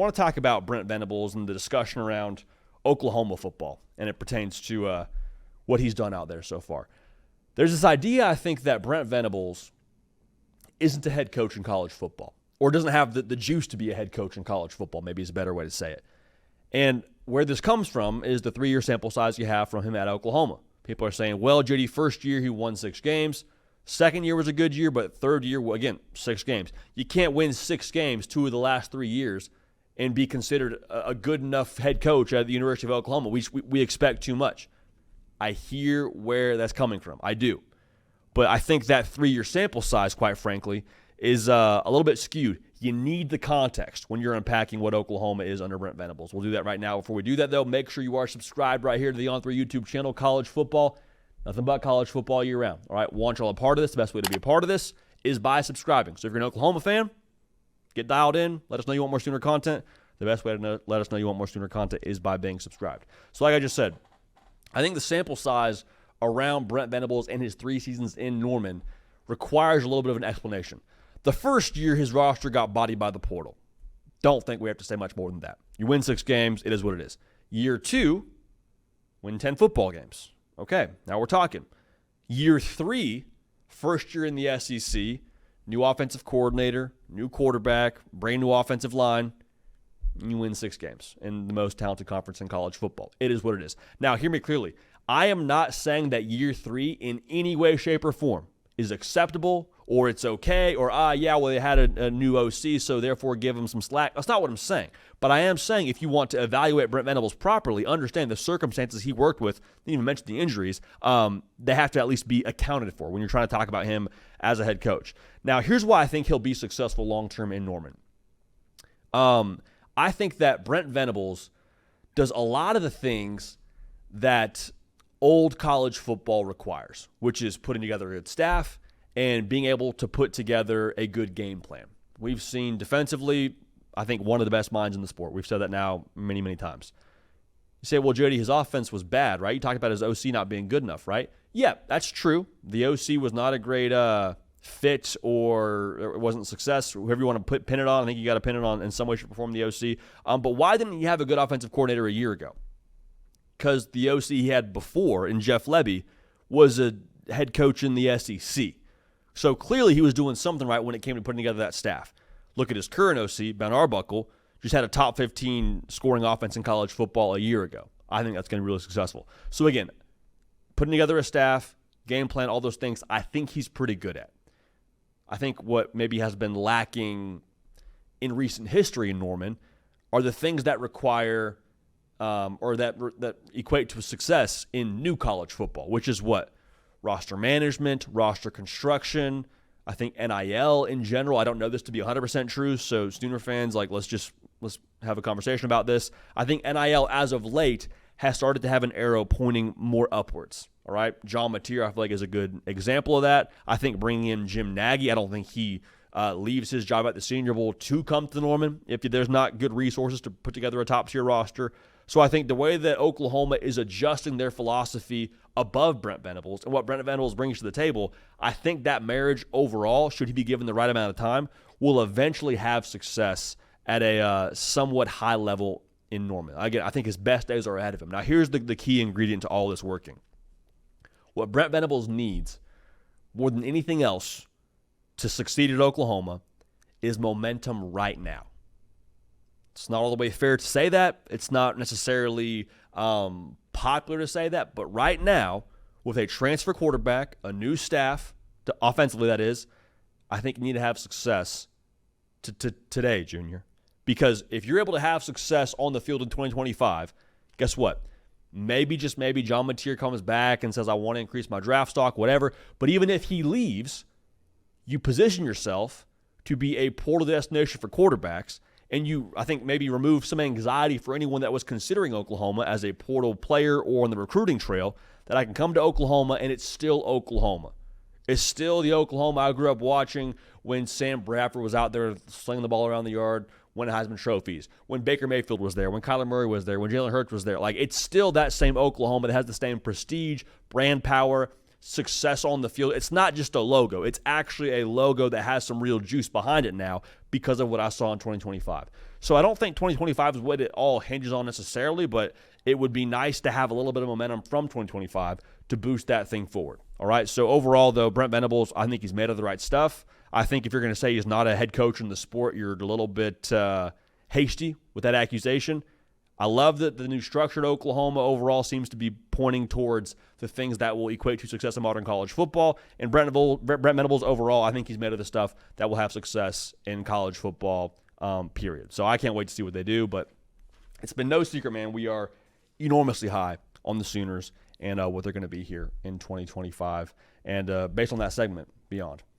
want to talk about Brent Venables and the discussion around Oklahoma football, and it pertains to what he's done out there so far. There's this idea, I think, that Brent Venables isn't a head coach in college football, or doesn't have the juice to be a head coach in college football, maybe is a better way to say it. And where this comes from is the 3-year sample size you have from him at Oklahoma. People are saying, well, JD, first year he won 6 games. Second year was a good year, but third year, well, again, 6 games. You can't win 6 games 2 of the last 3 years and be considered a good enough head coach at the University of Oklahoma. We expect too much. I hear where that's coming from. I do. But I think that 3-year sample size, quite frankly, is a little bit skewed. You need the context when you're unpacking what Oklahoma is under Brent Venables. We'll do that right now. Before we do that, though, make sure you are subscribed right here to the On3 YouTube channel, College Football. Nothing but college football year round. All right, want you all a part of this. The best way to be a part of this is by subscribing. So if you're an Oklahoma fan, get dialed in. Let us know you want more Sooner content. The best way to let us know you want more Sooner content is by being subscribed. So like I just said, I think the sample size around Brent Venables and his 3 seasons in Norman requires a little bit of an explanation. The first year, his roster got bodied by the portal. Don't think we have to say much more than that. You win 6 games, it is what it is. Year 2, win 10 football games. Okay, now we're talking. Year 3, first year in the SEC, new offensive coordinator, new quarterback, brand new offensive line. You win 6 games in the most talented conference in college football. It is what it is. Now, hear me clearly. I am not saying that year 3 in any way, shape, or form is acceptable or it's okay or, they had a new OC, so therefore give them some slack. That's not what I'm saying. But I am saying if you want to evaluate Brent Venables properly, understand the circumstances he worked with, didn't even mention the injuries, they have to at least be accounted for when you're trying to talk about him as a head coach. Now, here's why I think he'll be successful long-term in Norman. I think that Brent Venables does a lot of the things that old college football requires, which is putting together a good staff and being able to put together a good game plan. We've seen defensively, I think, one of the best minds in the sport. We've said that now many, many times. You say, well, Jody, his offense was bad, right? You talked about his OC not being good enough, right? Yeah, that's true. The OC was not a great fit or it wasn't a success, whoever you want to pin it on. I think you got to pin it on in some way, shape, or form the OC. But why didn't you have a good offensive coordinator a year ago? Because the OC he had before in Jeff Lebby was a head coach in the SEC. So clearly he was doing something right when it came to putting together that staff. Look at his current OC, Ben Arbuckle, just had a top 15 scoring offense in college football a year ago. I think that's going to be really successful. So again, putting together a staff, game plan, all those things, I think he's pretty good at. I think what maybe has been lacking in recent history in Norman are the things that require or that equate to success in new college football, which is what? Roster management, roster construction, I think NIL in general. I don't know this to be 100% true, so Sooner fans, let's have a conversation about this. I think NIL as of late has started to have an arrow pointing more upwards. All right, John Mateer, I feel like, is a good example of that. I think bringing in Jim Nagy, I don't think he leaves his job at the Senior Bowl to come to Norman if there's not good resources to put together a top-tier roster. So I think the way that Oklahoma is adjusting their philosophy above Brent Venables and what Brent Venables brings to the table, I think that marriage overall, should he be given the right amount of time, will eventually have success at a somewhat high level in Norman. Again, I think his best days are ahead of him. Now, here's the key ingredient to all this working. What Brent Venables needs more than anything else to succeed at Oklahoma is momentum right now. It's not all the way fair to say that. It's not necessarily popular to say that. But right now, with a transfer quarterback, a new staff, offensively that is, I think you need to have success today, Junior. Because if you're able to have success on the field in 2025, guess what? Maybe, just maybe, John Mateer comes back and says, I want to increase my draft stock, whatever. But even if he leaves, you position yourself to be a portal destination for quarterbacks. And you, I think, maybe remove some anxiety for anyone that was considering Oklahoma as a portal player or on the recruiting trail, that I can come to Oklahoma and it's still Oklahoma. It's still the Oklahoma I grew up watching when Sam Bradford was out there slinging the ball around the yard, winning Heisman trophies, when Baker Mayfield was there, when Kyler Murray was there, when Jalen Hurts was there. It's still that same Oklahoma that has the same prestige, brand power, success on the field. It's not just a logo. It's actually a logo that has some real juice behind it now because of what I saw in 2025. So I don't think 2025 is what it all hinges on necessarily, but it would be nice to have a little bit of momentum from 2025 to boost that thing forward. All right. So overall, though, Brent Venables, I think he's made of the right stuff. I think if you're going to say he's not a head coach in the sport, you're a little bit hasty with that accusation. I love that the new structure at Oklahoma overall seems to be pointing towards the things that will equate to success in modern college football. And Brent Venables overall, I think he's made of the stuff that will have success in college football, period. So I can't wait to see what they do. But it's been no secret, man, we are enormously high on the Sooners and what they're going to be here in 2025. And based on that segment, beyond.